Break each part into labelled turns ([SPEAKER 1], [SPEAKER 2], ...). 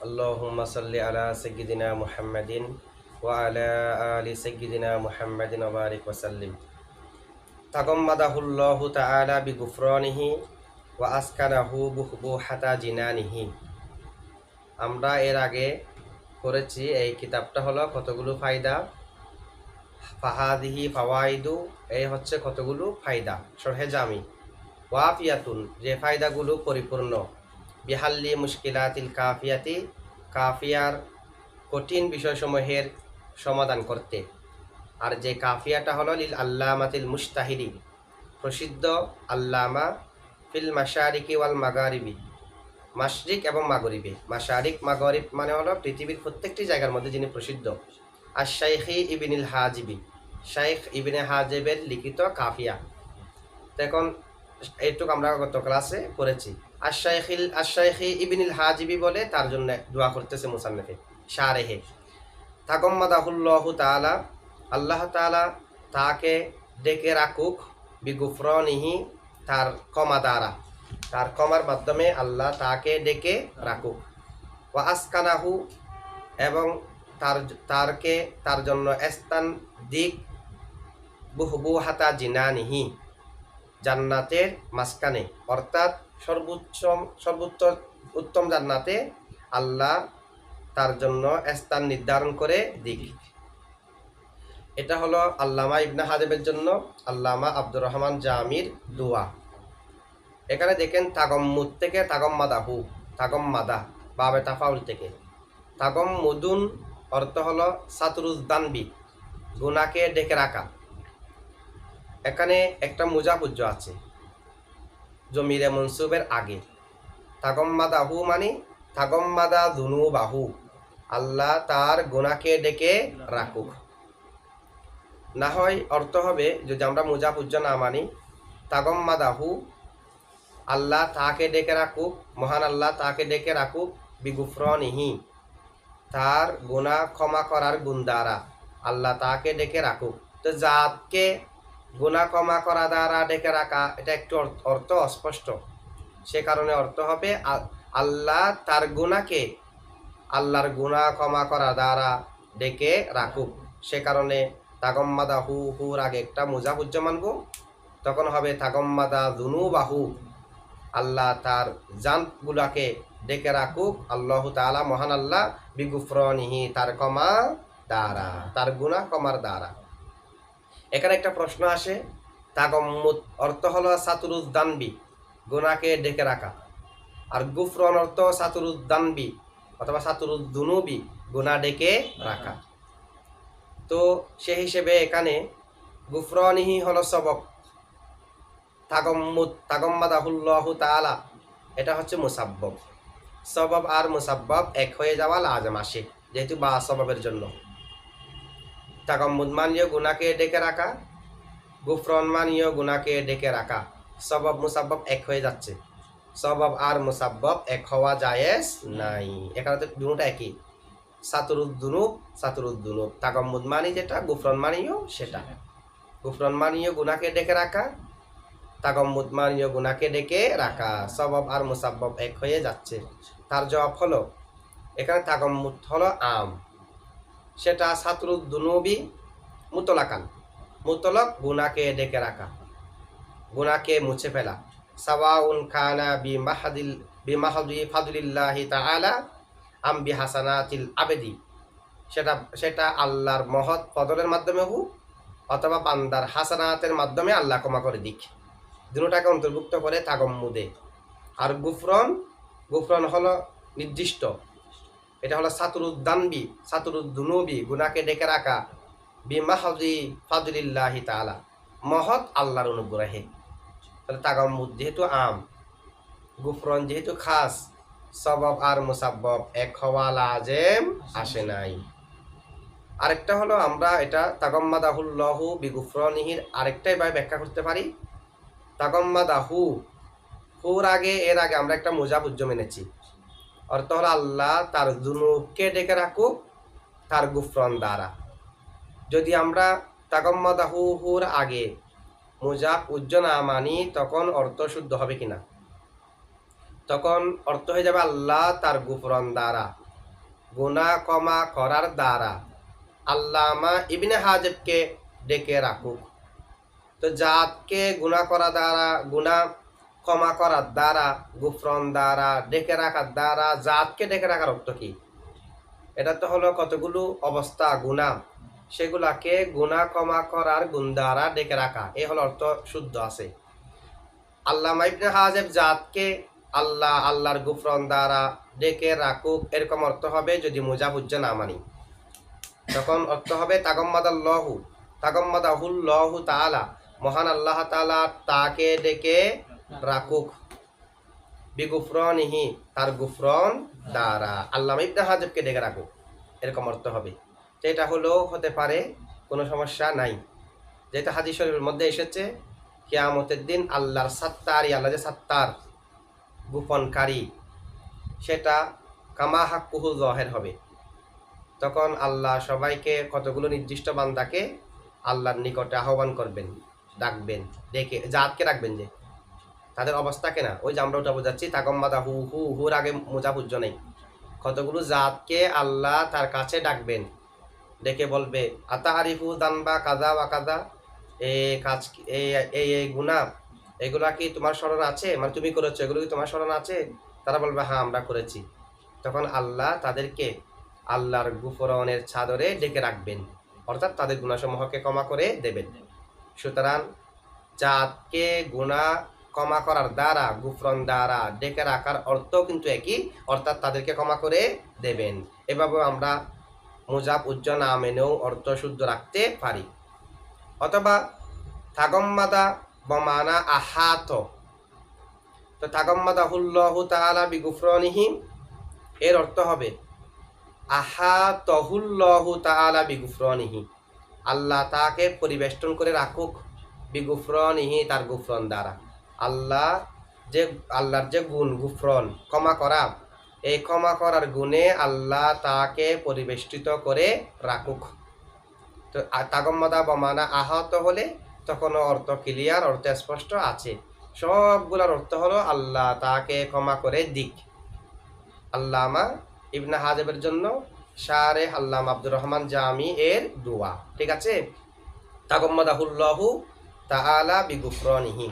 [SPEAKER 1] আল্লাহুম্মা সাল্লি আলা সাইয়্যিদিনা মুহাম্মাদিন ওয়া আলা আলি সাইয়্যিদিনা মুহাম্মাদিন ওয়া বারিক ওয়া সাল্লিম। তাগাম্মাদাহুল্লাহু তাআলা বিগুফরানিহি ওয়া আসকানাহু বুহবুহাতা জিনানিহি। আমরা এর আগে করেছি এই কিতাবটা হলো কতগুলো ফায়দা। ফাহাদিহি ফাওয়াইদু, এই হচ্ছে কতগুলো ফায়দা। শরহে জামি। ওয়াফিয়াতুন, যে ফায়দাগুলো পরিপূর্ণ। বিহাল্লি মুশকিলাতিল কাফিয়াতি, কাফিয়ার কঠিন বিষয়সমূহের সমাধান করতে। আর যে কাফিয়াটা হলো লিল আল্লামাতিল মুস্তাহিদি, প্রসিদ্ধ আল্লামা ফিল মাশারিকি ওয়াল মাগারিবি, মাশরিক এবং মাগরিবে। মাশারিক মাগরিব মানে হলো পৃথিবীর প্রত্যেকটি জায়গার মধ্যে যিনি প্রসিদ্ধ। আর শাইখি ইবনুল হাজিবি, শাইখ ইবনে হাজিবের লিখিত কাফিয়া। তো এখন এইটুকু আমরা গত ক্লাসে পড়েছি। আশ-শাইখি ইবনুল হাজিবি বলে তার জন্য দোয়া করতেছে মুসান্নিফে শারেহে। তাগাম্মাদাহুল্লাহু তাআলা, আল্লাহ তাআলা তাকে ডেকে রাখুক, বিগুফরানিহি, তার ক্ষমা দ্বারা, তার ক্ষমার মাধ্যমে আল্লাহ তাকে ডেকে রাখুক। ওয়া আসকানাহু, এবং তার জন্য স্থান দিক, বুহবুহাতা জিনানিহি, জান্নাতের মাঝখানে, অর্থাৎ সর্বোচ্চ উত্তম জান্নাতে আল্লাহ তার জন্য স্থান নির্ধারণ করে দিক। এটা হলো আল্লামা ইবনে হাজিবের জন্য আল্লামা আব্দুর রহমান জামির দোয়া। এখানে দেখেন তাগম্মুদ থেকে তাগম্মাদাহু, তাগম্মাদা বাবে তাফাউল থেকে। তাগম্মুদুন অর্থ হলো সাতরুজদানবি, গুনাহকে ডেকে রাখা। এখানে একটা মুজাবুজ্জ আছে জমিরে মনসুবের আগে। তাগম্মাদাহু মানে তাগম্মাদা যুনুবাহু, আল্লাহ তার গুনাহকে ডেকে রাখুক। না হয় অর্থ হবে, যদি আমরা মুজাবুজ্জ না মানি, তাগম্মাদাহু, আল্লাহ তাকে ডেকে রাখুক, মহান আল্লাহ তাকে ডেকে রাখুক, বিগুফরানিহি, তার গুনাহ ক্ষমা করার গুণ দ্বারা আল্লাহ তাকে ডেকে রাখুক। তো জাতকে গুনাহ ক্ষমা করা দ্বারা ডেকে রাখা, এটা একটু অর্থ অস্পষ্ট। সে কারণে অর্থ হবে আল্লাহ তার গুনাহকে আল্লাহর গুনাহ ক্ষমা করা দ্বারা ডেকে রাখুক। সে কারণে তাগম্মাদা হুর আগে একটা মুজাবুজ্জ মানব, তখন হবে তাগম্মাদা যুনুবাহু, আল্লাহ তার জানগুলাকে ডেকে রাখুক, আল্লাহ তাআলা মহান আল্লাহ, বিগুফরানিহি, তার ক্ষমা দ্বারা, তার গুনাহ ক্ষমার দ্বারা। এখানে একটা প্রশ্ন আসে, তাগম্মুদ অর্থ হলো সাতুরুদ্দানবি, গুনাহকে ডেকে রাখা, আর গুফরান অর্থ সাতুরুদ্দানবি অথবা সাতুরুদ্দুনুবি, গুনাহ ডেকে রাখা। তো সে হিসেবে এখানে গুফরানিহি হলো সবব, তাগম্মাদাহুল্লাহু তাআলা এটা হচ্ছে মুসাব্বব। সবব আর মুসাব্বব এক হয়ে যাওয়া লাজম আসে, যেহেতু বা সববের জন্য। তাগম্মুদ মানীয় গুনাহকে ডেকে রাখা, গুফরান মানীয় গুনাহকে ডেকে রাখা, সবব মুসাব্বব এক হয়ে যাচ্ছে। সবব আর মুসাব্বব এক হওয়া জায়েজ নাই, এখানে তো দুটোটা একই। সাতুরুদ্দুনুব, তাগম্মুদ মানি যেটা, গুফরান মানীয় সেটা। গুফরান মানীয় গুনাহকে ডেকে রাখা, তাগম্মুদ মানীয় গুনাহকে ডেকে রাখা, সবব আর মুসাব্বব এক হয়ে যাচ্ছে। তার জবাব হলো, এখানে তাগম্মুদ হলো আম, সেটা সাতুরুদ্দুনুবি মুতলাকান, মুতলক গুনাহকে ডেকে রাখা, গুনাহকে মুছে ফেলা। সাওয়াউন কানা বিমাহদি ফাদলিল্লাহি তাআলা আম বিহাসানাতিল আবেদি, সেটা আল্লাহর মহৎ ফজলের মাধ্যমে হোক অথবা বান্দার হাসানাতের মাধ্যমে আল্লাহ ক্ষমা করে দিক, দুটোটাকে অন্তর্ভুক্ত করে তাগম্মুদে। আর গুফরান হলো নির্দিষ্ট, এটা হলো সাতুরুদ্দানবি, সাতুরুদ্দুনুবি, গুনাহকে ডেকে রাখা, বিমাহদি ফাদলিল্লাহি তাআলা, মহৎ আল্লাহর অনুগ্রহে। তাহলে তাগম্মুদ যেহেতু আম, গুফরান যেহেতু খাস, সবব আর মুসাব্বব এক হওয়া লাজেম আসে নাই। আরেকটা হলো, আমরা এটা তাগম্মাদাহুল্লাহু বিগুফরানিহির আরেকটাই ভাবে ব্যাখ্যা করতে পারি। তাগম্মাদাহু, হুর আগে, এর আগে আমরা একটা মুজাবুজ্জ মেনেছি। অর্থ হলো আল্লাহ তার যুনুবকে ডেকে রাখুক তার গুফরান দ্বারা। যদি আমরা তাগম্মাদাহু হুর আগে মুজাব উজ্জ না মানি, তখন অর্থ শুদ্ধ হবে কিনা? তখন অর্থ হয়ে যাবে আল্লাহ তার গুফরান দ্বারা গুনাহ ক্ষমা করার দ্বারা আল্লামা ইবনে হাজেবকে ডেকে রাখুক। তো জাতকে গুনাহ করা দ্বারা, গুনাহ ক্ষমা করার দ্বারা, গুফরন দ্বারা, ডেকে রাখার দ্বারা, জাতকে ডেকে রাখার অর্থ কি? এটা তো হলো কতগুলো অবস্থা গুনাহ, সেগুলাকে গুনাহ ক্ষমা করার গুণ দ্বারা ডেকে রাখা, এই হলো অর্থ শুদ্ধ আছে। আল্লামা ইবনে হাজেব জাতকে আল্লাহ, আল্লাহর গুফরন দ্বারা ডেকে রাখুক, এরকম অর্থ হবে যদি মুজাবুজ্জা না মানি। তখন অর্থ হবে তাগম্মাদাল্লাহু, তাগম্মাদাহুল্লাহু তাআলা, মহান আল্লাহ তাআলা তাকে ডেকে রাখুক, বিগুফরনিহি, তার গুফরন দ্বারা আল্লামা ইবনে হাজেবকে ডেকে রাখুক, এরকম অর্থ হবে। এটা হলো হতে পারে, কোনো সমস্যা নাই। যেটা হাদিস শরীফের মধ্যে এসেছে কিয়ামতের দিন আল্লাহর সাত্তারি, আল্লাহ যে সাত্তার গোপনকারী, সেটা কামা হাক্কুহু জহের হবে। তখন আল্লাহ সবাইকে, কতগুলো নির্দিষ্ট বান্দাকে আল্লাহর নিকটে আহ্বান করবেন, ডাকবেন, ডেকে জাতকে রাখবেন, যে তাদের অবস্থা কেনা, ওই যে আমরা ওটা বোঝাচ্ছি তাগম্মাদা হু হু, হুর আগে মুজাবুজ্জ নেই। কতগুলো জাতকে আল্লাহ তার কাছে ডাকবেন, ডেকে বলবে আতা আরিফু দানবা কাদা বা কাদা, এই কাজ, এই গুনাহ, এগুলা কি তোমার স্মরণ আছে, মানে তুমি করেছো, এগুলো কি তোমার স্মরণ আছে? তারা বলবে হ্যাঁ আমরা করেছি। তখন আল্লাহ তাদেরকে আল্লাহর গুফরনের চাদরে ডেকে রাখবেন, অর্থাৎ তাদের গুনাহসমূহকে ক্ষমা করে দেবেন। সুতরাং জাতকে গুনাহ ক্ষমা করার দ্বারা, গুফরন দ্বারা ডেকে রাখার অর্থ কিন্তু একই, অর্থাৎ তাদেরকে ক্ষমা করে দেবেন। এভাবে আমরা মুজাব উজ্জ না মেনেও অর্থ শুদ্ধ রাখতে পারি। অথবা তাগম্মাদা বমানা আহাত, তো তাগম্মাদাহুল্লাহু তাআলা বিগুফরনিহি, এর অর্থ হবে আহাতহুল্লাহু তাআলা বিগুফরনিহি, আল্লাহ তাকে পরিবেষ্টন করে রাখুক, বিগুফরনিহি, তার গুফরন দ্বারা। আল্লাহ যে, আল্লাহর যে গুণ গুফরন, ক্ষমা করা, এই ক্ষমা করার গুণে আল্লাহ তাকে পরিবেষ্টিত করে রাখুক। তো তাগম্মাদা বমানা আহত হলে তখনও অর্থ ক্লিয়ার, অর্থ স্পষ্ট আছে। সবগুলোর অর্থ হলো আল্লাহ তাকে ক্ষমা করে দিক। আল্লামা ইবনে হাজেবের জন্য শারে আল্লামা আব্দুর রহমান জামি এর দোয়া, ঠিক আছে? তাগম্মাদাহুল্লাহু তাআলা বিগুফরনিহি,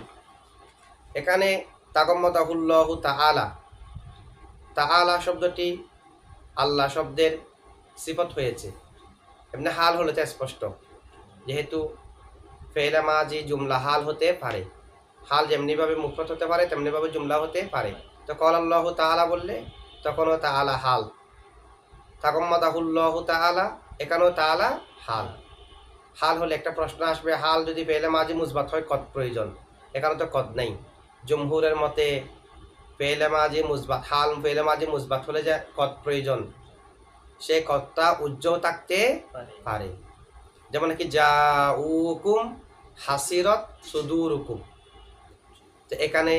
[SPEAKER 1] এখানে তাগম্মাদাহুল্লাহু তাআলা, তাআলা শব্দটি আল্লাহ শব্দের সিফত হয়েছে, এমনি হাল হলে তো স্পষ্ট, যেহেতু ফেলে মাজি জুমলা হাল হতে পারে, হাল যেমনিভাবে মুফরদ হতে পারে তেমনিভাবে জুমলা হতে পারে। তো কল আল্লাহু তাআলা বললে তখনও তাআলা হাল, তাগম্মাদাহুল্লাহু তাআলা, এখানেও তাআলা হাল। হাল হলে একটা প্রশ্ন আসবে, হাল যদি ফেলে মাজি মুসবাত হয় কদ প্রয়োজন? এখানে তো কদ নেই। জমহুরের মতে ফেলে মাজি মুসবাত, হাল ফেলে মাজি মুসবাত হলে যে কদ প্রয়োজন, সে কদটা উজ্জ্বল থাকতে পারে। যেমন কি জাউকুম হাসিরত সুদুরুকুম, তো এখানে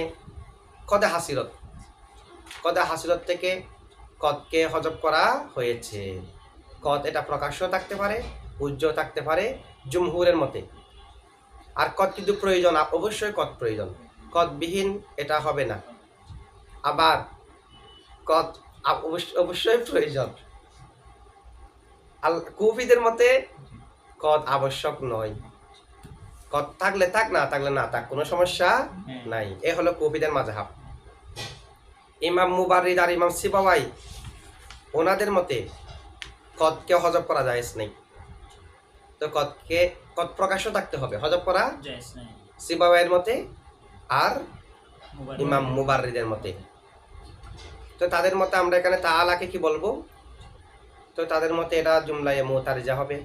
[SPEAKER 1] কদে হাসিরত, কদে হাসিরত থেকে কদকে হজব করা হয়েছে। কদ এটা প্রকাশ্য থাকতে পারে, উজ্জ্বল থাকতে পারে জমহুরের মতে। আর কদ কিন্তু প্রয়োজন, অবশ্যই কদ প্রয়োজন, কদবিহীন এটা হবে না। আবার কদ অবশ্যই প্রয়োজন। কুফিদের মতে কদ আবশ্যক নয়, কদ থাকলে থাক, না থাকলে না থাক, কোনো সমস্যা নাই। এ হলো কুফিদের মাযহাব। ইমাম মুবাররিদ আর ইমাম সিবাওয়াই, ওনাদের মতে কদকে হজব করা জায়েজ নেই। তো কদকে, কদ প্রকাশ্য থাকতে হবে, হজব করা জায়েজ নেই সিবাওয়াইয়ের মতে আর ইমাম মুবাররিদের মতে। তো তাদের মতে আমরা এখানে তাআলাকে কি বলবো? তো তাদের মতে এটা জুমলায়ে মুতারিজা হবে।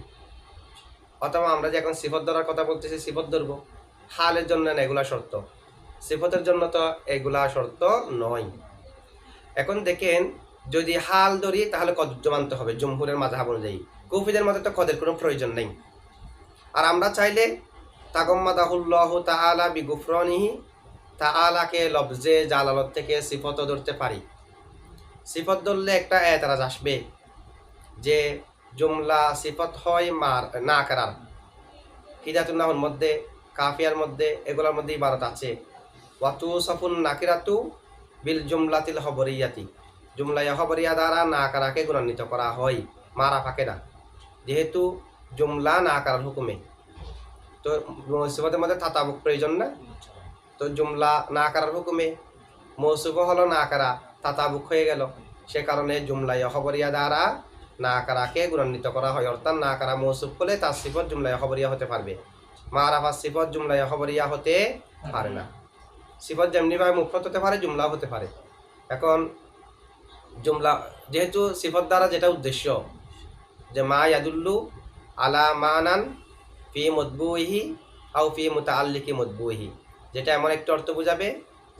[SPEAKER 1] অথবা আমরা যে এখন সিফত ধরার কথা বলতেছি, সিফত ধরবো, হালের জন্য না এগুলা শর্ত, সিফতের জন্য তো এগুলা শর্ত নয়। এখন দেখেন, যদি হাল ধরি তাহলে কদ মানতে হবে জমহুরের মাযহাব অনুযায়ী। কুফিদের মতে তো কদের কোনো প্রয়োজন নেই। আর আমরা চাইলে তাগম্মাদাহুল্লাহু তাআলা বিগুফরনিহি, তাআলাকে লফজে জালালত থেকে সিফত ধরতে পারি। সিফত ধরলে একটা এতরাজ আসবে যে জুমলা সিফত হয় মার না করার। হিদায়াতুন নাহর মধ্যে, কাফিয়ার মধ্যে, এগুলোর মধ্যে ইবারত আছে ওয়াতু সাফুন নাকিরাতু বিল জুমলাতিল খবরিয়াতি, জুমলা খবরিয়া দ্বারা না কারাকে গুণান্বিত করা হয়, মারাফাকে না, যেহেতু জুমলা না কারার হুকুমে। তো সিফতের মধ্যে তাতাবুক প্রয়োজন না, তো জুমলা না কারার হুকুমে মৌসুফ হলো না কারা, তাতাবুক হয়ে গেল। সে কারণে জুমলা খবরিয়া দ্বারা না কারাকে গুণান্বিত করা হয়, অর্থাৎ না কারা মৌসুফ হলে তার সিফত জুমলা খবরিয়া হতে পারবে, মারাফার সিফত জুমলা খবরিয়া হতে পারে না। সিফত যেমনিভাবে মুফরদ হতে পারে, জুমলাও হতে পারে। এখন জুমলা যেহেতু সিফত দ্বারা যেটা উদ্দেশ্য যে মা ইয়াদুল্লু আলা মানান ফি মতবুহি আও ফি মুতাআল্লিকি মতবুহি, যেটা এমন একটা অর্থ বোঝাবে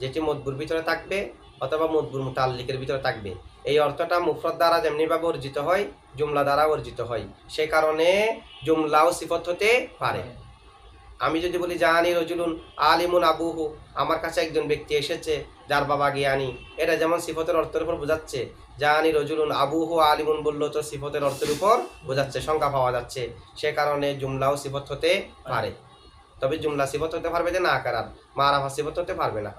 [SPEAKER 1] যেটি মতবুর ভিতরে থাকবে অথবা মতবুর মুতাআল্লিকের ভিতরে থাকবে। এই অর্থটা মুফরদ দ্বারা যেমনিভাবে অর্জিত হয়, জুমলা দ্বারা অর্জিত হয়। সে কারণে জুমলাও সিফত হতে পারে। আমি যদি বলি জানি রজুলুন আলিমুন আবুহু, আমার কাছে একজন ব্যক্তি এসেছে যার বাবা জ্ঞানী, এটা যেমন সিফতের অর্থের উপর বোঝাচ্ছে। জানি রজুলুন আবুহু আলিমুন বললো তো সিফতের অর্থের উপর বোঝাচ্ছে, সংখ্যা পাওয়া যাচ্ছে। সে কারণে জুমলাও সিফত হতে পারে, তবে জুমলা সিফত হতে পারবে যে না কারার, মারাফা সিফত হতে পারবে না।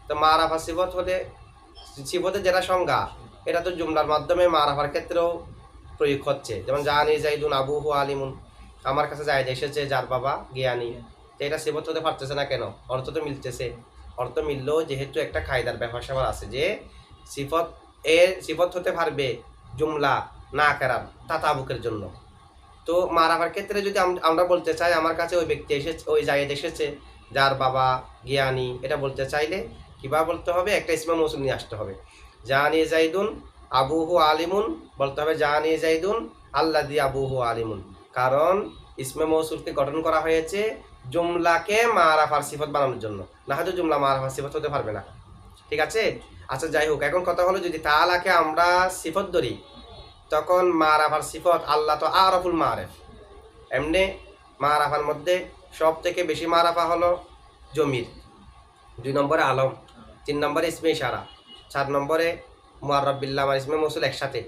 [SPEAKER 1] তো মারাফা সিফত হলে সিফতের যেটা সংজ্ঞা, এটা তো জুমলার মাধ্যমে মারাফার ক্ষেত্রেও প্রয়োগ হচ্ছে। যেমন জানি জাইদুন আবুহু আলিমুন, আমার কাছে জায়দ এসেছে যার বাবা জ্ঞানী, তো এটা সিফত হতে পারতেছে না কেন? অর্থ তো মিলতেছে। অর্থ মিললেও যেহেতু একটা কায়দার ব্যাপার স্যাপার আছে যে সিফত হতে পারবে জুমলা না কারার তাতাবুকের জন্য। তো মারাফার ক্ষেত্রে যদি আমরা বলতে চাই আমার কাছে ওই ব্যক্তি এসেছে, ওই জায়েদ এসেছে যার বাবা জ্ঞানী, এটা বলতে চাইলে কীভাবে বলতে হবে? একটা ইসমে মৌসুল নিয়ে আসতে হবে। জানি জাইদুন আবুহু আলিমুন বলতে হবে জানি জাইদুন আল্লাযী আবুহু আলিমুন, কারণ ইসমে মৌসুলকে গঠন করা হয়েছে জুমলাকে মারাফার সিফত বানানোর জন্য, না হয়তো জুমলা মারাফার সিফত হতে পারবে না। ঠিক আছে? আচ্ছা যাই হোক, এখন কথা হলো যদি তাআলাকে আমরা সিফত ধরি তখন মারাফার সিফত, আল্লাহ তো আরফুল মারেফ। এমনি মারাফার মধ্যে সব থেকে বেশি মারাফা হলো জমির, 2 নম্বরে আলম, 3 নম্বরে ইসমে ইশারা, 4 নম্বরে মুআররাব বিল্লাহ আর ইসমে মৌসুল একসাথে।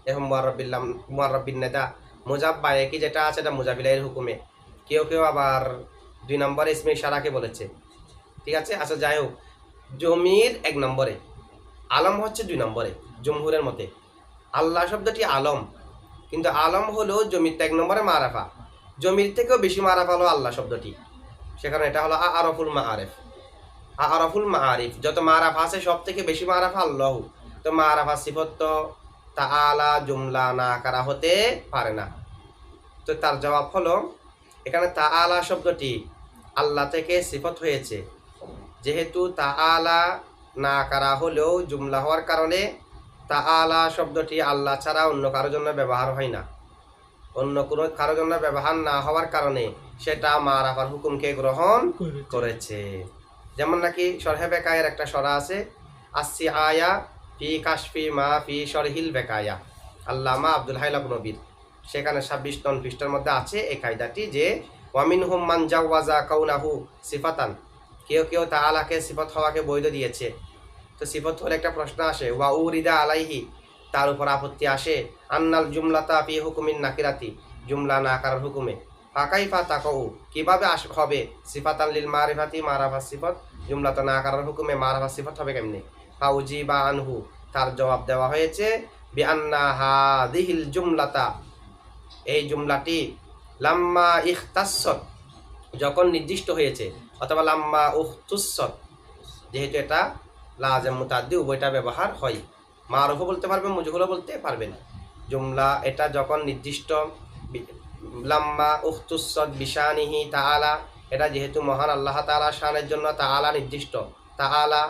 [SPEAKER 1] এখন মুআররাব বিল্লাহ মুআররাব বিন নেদা মুজাব্বা একই যেটা আছে এটা মুজাবিলাইয়ের হুকুমে। কেউ কেউ আবার 2 নম্বরে ইসমে ইশারাকে বলেছে। ঠিক আছে? আচ্ছা যাই হোক, জমির 1 নম্বরে, আলম হচ্ছে 2 নম্বরে জমহুরের মতে। আল্লাহ শব্দটি আলম, কিন্তু আলম হলো জমির 1 নম্বরে মারাফা, জমির থেকেও বেশি মারাফা হলো আল্লাহ শব্দটি। সেখানে এটা হলো আরফুল মাআরিফ, আরফুল মাআরিফ। যত মারাফা আছে সব থেকে বেশি মারাফা আল্লাহ। তো মারাফা সিফত তো তাআলা জুমলা না কারা হতে পারে না। তো তার জবাব হলো এখানে তাআলা শব্দটি আল্লাহ থেকে সিফত হয়েছে, যেহেতু তাআলা না কারা হলেও জুমলা হওয়ার কারণে তাআলা শব্দটি আল্লাহ ছাড়া অন্য কারোর জন্য ব্যবহার হয় না। অন্য কোনো কারোর জন্য ব্যবহার না হওয়ার কারণে সেটা মারাফার হুকুমকে গ্রহণ করেছে। যেমন নাকি শরহে বেকায়ের একটা সরা আছে, আসি আয়া ফি কাশফি মা ফি শরহিল বেকায়া, আল্লামা আব্দুল হাই নবীর। সেখানে 26 নং পৃষ্ঠার মধ্যে আছে এই কায়দাটি যে ওয়ামিনহুম মান জাওয়াজা কাউনাহু সিফাতান, কেউ কেউ তাআলাকে সিফত হওয়াকে বৈধ দিয়েছে। তো সিফত হলে একটা প্রশ্ন আসে, ওয়া উরিদা আলাইহি, তার উপর আপত্তি আসে, আন্নাল জুমলাতা ফি হুকুমিন নাকিরাতি, জুমলা না কারার হুকুমে, ফাকাইফা তাকাউ, কিভাবে হবে সিফাতান লিল মারিফাতি, মারাফা সিফত জুমলাতা না কারার হুকুমে মারাফা সিফত হবে কেমনে? ফাউজিবা আনহু, তার জবাব দেওয়া হয়েছে বিআন্না হাযিহিল জুমলাতা, এই জুমলাটি লাম্মা ইখতাসসাত, যখন নির্দিষ্ট হয়েছে, অথবা লাম্মা উখতুসসাত, যেহেতু এটা লাজিম মুতাআদ্দি উভয়টা ব্যবহার হয়, মারুফও বলতে পারবেন মুজহুলও বলতে পারবেন। জুমলা এটা যখন নির্দিষ্ট, লাম্মা উখতুসসাত বিশানিহি তাআলা, এটা যেহেতু মহান আল্লাহ তাআলা শানের জন্য তাআলা নির্দিষ্ট, তাআলা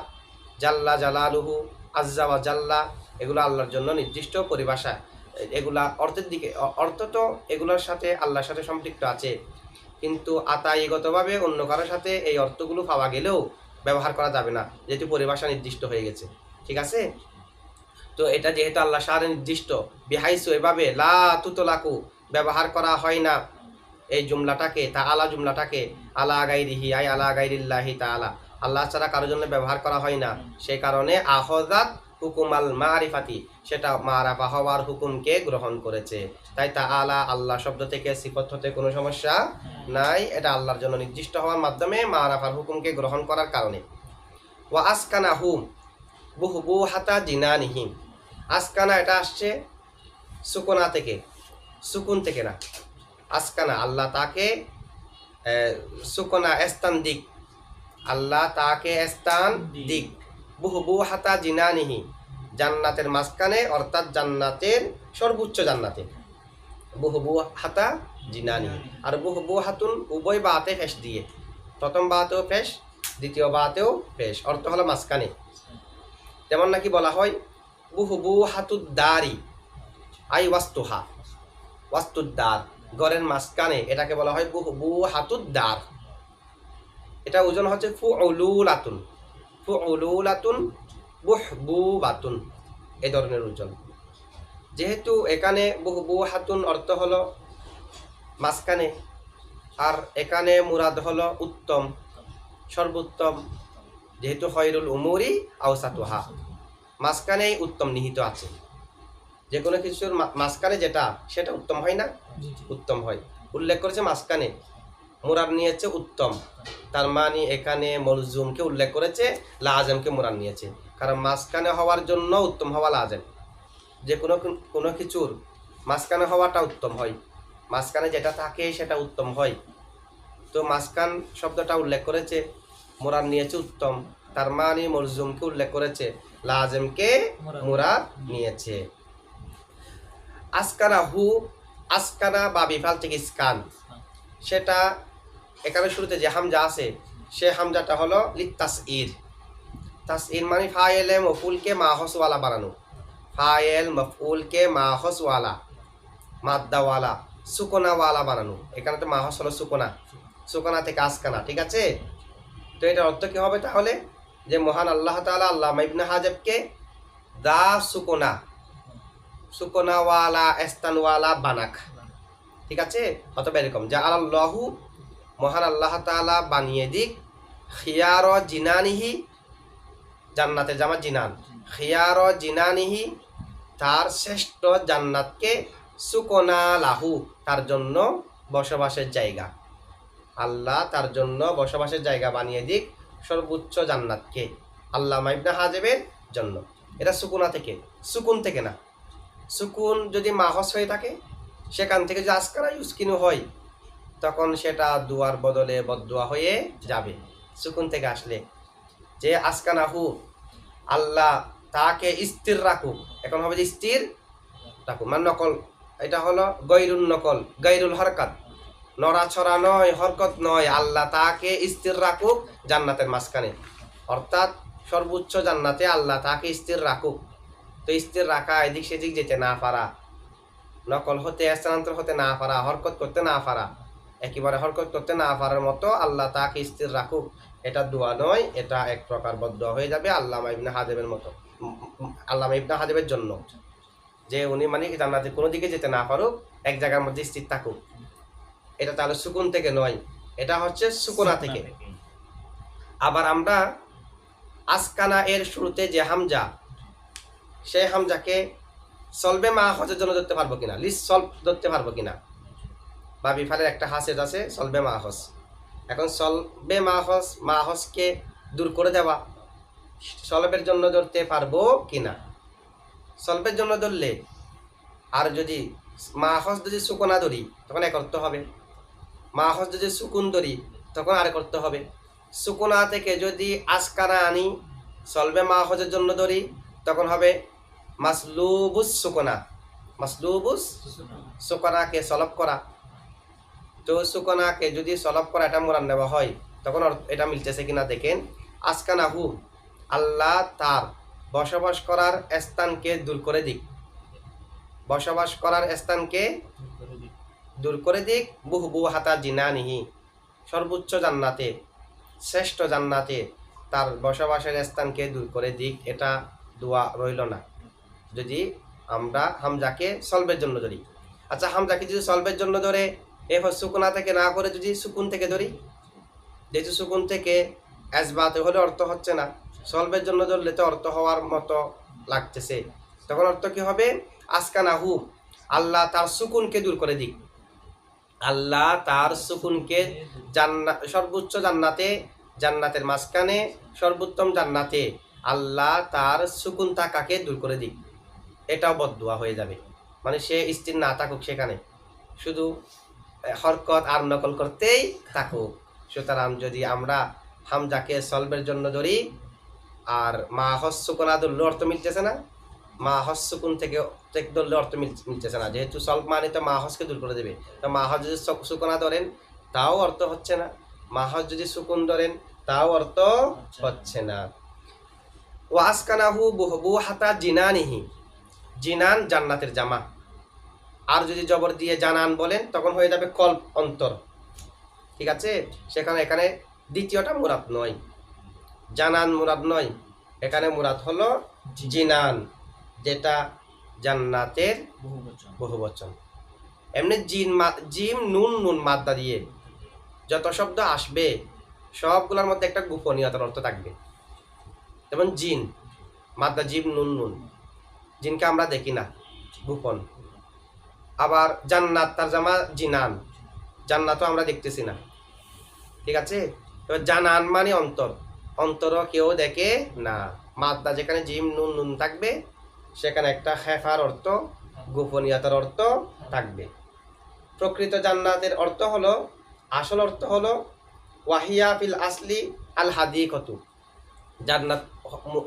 [SPEAKER 1] জাল্লা জালালুহু আজ্জা ওয়া জাল্লা, এগুলো আল্লাহর জন্য নির্দিষ্ট পরিভাষা। এগুলা অর্থের দিকে, অর্থ তো এগুলোর সাথে আল্লাহর সাথে সম্পৃক্ত আছে, কিন্তু আতাইগতভাবে অন্য কারোর সাথে এই অর্থগুলো পাওয়া গেলেও ব্যবহার করা যাবে না, যেহেতু পরিভাষা নির্দিষ্ট হয়ে গেছে। ঠিক আছে? তো এটা যেহেতু আল্লাহ শানে নির্দিষ্ট, বিহাইসু, এভাবে লা তুতলাকু, ব্যবহার করা হয় না এই জুমলাটাকে, তাআলা জুমলাটাকে, আলা গাইরিহি আই আলা গাইরিল্লাহি তাআলা, আল্লাহ ছাড়া কারোর জন্য ব্যবহার করা হয় না। সেই কারণে আহজাত হুকুমাল মারিফাতি, সেটা মারাফা হওয়ার হুকুমকে গ্রহণ করেছে। তাই তাআলা আল্লাহ শব্দ থেকে সিফত হতে কোনো সমস্যা নাই, এটা আল্লাহর জন্য নির্দিষ্ট হওয়ার মাধ্যমে মারাফার হুকুমকে গ্রহণ করার কারণে। ওয়া আসকানাহুম বুহবুহাতা জিনানিহিম, আসকানা এটা আসছে সুকোনা থেকে, সুকুন থেকে না। আসকানা আল্লাহ তাকে সুকোনা স্থান দিক, আল্লাহ তাকে স্থান দিক। বুহবু হাতা জিনানিহি, জান্নাতের মাঝখানে অর্থাৎ জান্নাতের সর্বোচ্চ জান্নাতে। বুহবু হাতা জিনানি আর বুহবু হাতুন উভয় বাতে ফেস দিয়ে, প্রথম বাতেও ফেস, দ্বিতীয় বাতেও ফেস, অর্থ হলো মাঝখানে। যেমন নাকি বলা হয় বুহবু হাতুদ্দারি আই ওয়াস্তুহা, ওয়াস্তুদ্দার গড়ের মাঝখানে, এটাকে বলা হয় বুহবু হাতুদ্দার। এটা ওজন হচ্ছে ফুউলুলাতুন, ফুউলুলাতুন বুহবুবাতুন, এ ধরনের ওজন। যেহেতু এখানে বুহবুহাতুন অর্থ হলো মাঝখানে, আর এখানে মুরাদ হলো উত্তম, সর্বোত্তম, যেহেতু খয়রুল উমুরি আওসাতুহা, মাঝখানেই উত্তম নিহিত আছে। যে কোনো কিছুর মাঝখানে যেটা সেটা উত্তম হয় না, উত্তম হয়। উল্লেখ করেছে মাঝখানে, মুরাদ নিয়েছে উত্তম, তার মানে এখানে মলজুমকে উল্লেখ করেছে, লাজেমকে মুরাদ নিয়েছে। কারণ মাঝখানে হওয়ার জন্য উত্তম হওয়া লাজেম। যে কোনো কিছুর মাঝখানে হওয়াটা উত্তম হয়, মাঝখানে যেটা থাকে সেটা উত্তম হয়। তো মাঝখান শব্দটা উল্লেখ করেছে, মুরাদ নিয়েছে উত্তম, তার মানে মলজুমকে উল্লেখ করেছে, লাজেমকে মুরাদ নিয়েছে। আসকানা হু, আসকানা বা বিফাল থেকে ইসকান, সেটা এখানে শুরুতে যে হামজা আছে সে হামজাটা হলো লিত্তাসইর। তাসইর মানে ফায়েলে মফুলকে মাহসওয়ালা বানানো, ফায়েল মফউলকে মাহসওয়ালা, মাদ্দাওয়ালা, সুকোনাওয়ালা বানানো। এখানে তো মাহস হলো সুকোনা, সুকোনা থেকে আসকানা, ঠিক আছে। তো এটার অর্থ কি হবে তাহলে, যে মহান আল্লাহ তাআলা আল্লামা ইবনে হাজবকে দা সুকোনা, সুকোনাওয়ালা স্থানওয়ালা বানাক, ঠিক আছে। অথবা এরকম যা আল্লাহু, মহান আল্লাহ তাআলা বানিয়ে দিক, খিয়ার জিনানিহি, জান্নাতে জামা জিনান, খিয়ার জিনানিহি, তার শ্রেষ্ঠ জান্নাতকে, সুকোনা লাহু, তার জন্য বসবাসের জায়গা, আল্লাহ তার জন্য বসবাসের জায়গা বানিয়ে দিক সর্বোচ্চ জান্নাতকে আল্লামা ইবনে হাজবের জন্য। এটা সুকুনা থেকে, সুকুন থেকে না। সুকুন যদি মাহস হয়ে থাকে, সেখান থেকে যদি আসকানা ইউসকিনু হয়, তখন সেটা দুয়ার বদলে বদদুয়া হয়ে যাবে। সুকুন থেকে আসলে যে আসকানা হু, আল্লাহ তাকে স্থির রাখুক, এখন হবে যে স্থির রাখুক, মানে নকল, এটা হলো গৈরুল নকল, গৈরুল হরকত, নড়াছড়া নয়, হরকত নয়, আল্লাহ তাকে স্থির রাখুক জান্নাতের মাঝখানে, অর্থাৎ সর্বোচ্চ জান্নাতে আল্লাহ তাকে স্থির রাখুক। তো স্থির রাখা, এদিক সেদিক যেতে না পারা, নকল হতে স্থানান্তর হতে না পারা, হরকত করতে না পারা, একেবারে হরকত করতে না পারার মতো আল্লাহ তাকে স্থির রাখুক, এটা দোয়া নয়, এটা এক প্রকার বদদুয়া হয়ে যাবে আল্লামা ইবনে হাজবের মতো, আল্লামা ইবনে হাজবের জন্য, যে উনি মানে জান্নাতে কোনো দিকে যেতে না পারুক, এক জায়গার মধ্যে স্থির থাকুক। এটা তাহলে সুকুন থেকে নয়, এটা হচ্ছে সুকুনা থেকে। আবার আমরা আসকানা এর শুরুতে যে হামজা, সেই হামজাকে সলবে মাহজের জন্য ধরতে পারবো কিনা, লিস সলভ ধরতে পারবো কিনা, বা বিফালের একটা হাসেজ আছে সলবে মাহজ। এখন সলবে মাহজ, মাহজকে দূর করে দেওয়া, সলবের জন্য ধরতে পারবো কিনা। সলবের জন্য ধরলে, আর যদি মাহজ যদি সুকুনা ধরি তখন এক অর্থ হবে, মাহজ যদি সুকুন ধরি তখন আরেক অর্থ হবে। সুকুনা থেকে যদি আসকানা আনি, সলবে মাহজের জন্য ধরি, তখন হবে মাসলুবুস সুকুনা, মাসলুবুস সুকুনাকে সলব করা। তো সুকুনাকে যদি সলব করা এটা মুরাদ নেওয়া হয়, তখন এটা মিলতেছে কিনা দেখেন। আসকানাহু, আল্লাহ তার বসবাস করার স্থানকে দূর করে দিক, বসবাস করার স্থানকে দূর করে দিক, বুহবু হাতা জিনানিহি, সর্বোচ্চ জান্নাতে, শ্রেষ্ঠ জান্নাতে তার বসবাসের স্থানকে দূর করে দিক। এটা দোয়া রইল না যদি আমরা হামজাকে সলবের জন্য ধরি। আচ্ছা, হামজাকে যদি সলবের জন্য ধরে এরপর সুকুনা থেকে না করে যদি সুকুন থেকে ধরি, যেহেতু সুকুন থেকে আসবাতে হলে অর্থ হচ্ছে না, সলবের জন্য ধরলে তো অর্থ হওয়ার মতো লাগতেছে, তখন অর্থ কি হবে, আসকানাহু, আল্লাহ তার সুকুনকে দূর করে দিক, আল্লাহ তার সুকুনকে সর্বোচ্চ জান্নাতে, জান্নাতের মাঝখানে সর্বোত্তম জান্নাতে আল্লাহ তার সুকুন থাকাকে দূর করে দিক। এটাও বদদুয়া হয়ে যাবে। মানে সে স্থির না থাকুক সেখানে, শুধু হরকত আর নকল করতেই থাকুক। সুতরাং যদি আমরা হামজাকে সলভের জন্য ধরি, আর মা হস্যকুনা ধরলে অর্থ মিলতেছে না, মা হস্যকুন থেকে ধরলে অর্থ মিলতেছে না, যেহেতু সলভ মানে তো মা হসকে দূর করে দেবে। তো মা হস যদি সুকুনা ধরেন তাও অর্থ হচ্ছে না, মা হস যদি সুকুন ধরেন তাও অর্থ হচ্ছে না। ওয়াসকানাহু বুহাতা জিনানিহি, জিনান জান্নাতের জামা। আর যদি জবর দিয়ে জানান বলেন তখন হয়ে যাবে কল্প, অন্তর। ঠিক আছে, সেখানে এখানে দ্বিতীয়টা মুরাদ নয়, জানান মুরাদ নয়, এখানে মুরাদ হলো জিনান, যেটা জান্নাতের বহুবচন। এমনি জিম নুন নুন মাদ্দা দিয়ে যত শব্দ আসবে সবগুলোর মধ্যে একটা গোপনীয়তার অর্থ থাকবে। যেমন জিন, মাদ্দা জিম নুন নুন, জিনকে আমরা দেখি না, গোপন। আবার জান্নাত তার জামা জিনান, জান্নাতও আমরা দেখতেছি না। ঠিক আছে, এবার জানান মানে অন্তর, অন্তরও কেউ দেখে না। মাদ্দা যেখানে জিম নুন নুন থাকবে সেখানে একটা হেফার অর্থ, গোপনীয়তার অর্থ থাকবে। প্রকৃত জান্নাতের অর্থ হলো, আসল অর্থ হলো ওয়াহিয়া ফিল আসলি আল হাদিকতু, জান্নাত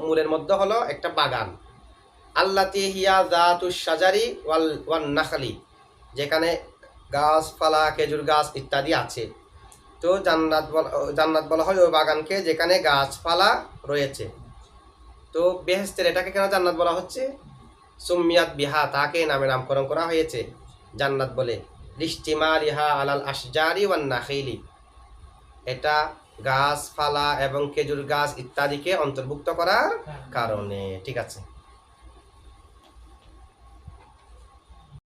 [SPEAKER 1] মূলের মধ্যে হলো একটা বাগান। আল্লাতি হিয়া যাতুশ শাজারি ওয়ান নাখলি, যেখানে গাছপালা, খেজুর গাছ ইত্যাদি আছে। তো জান্নাত বলা হয় ওই বাগানকে যেখানে গাছপালা রয়েছে। তো বেহেশতের এটাকে কেন জান্নাত বলা হচ্ছে? সুম্মিয়াত বিহা, তাকে নামে নামকরণ করা হয়েছে জান্নাত বলে, লিস্তিমালিহা আলাল আশজারি ওয়ান নাখিলি, এটা গাছপালা এবং খেজুর গাছ ইত্যাদিকে অন্তর্ভুক্ত করার কারণে। ঠিক আছে।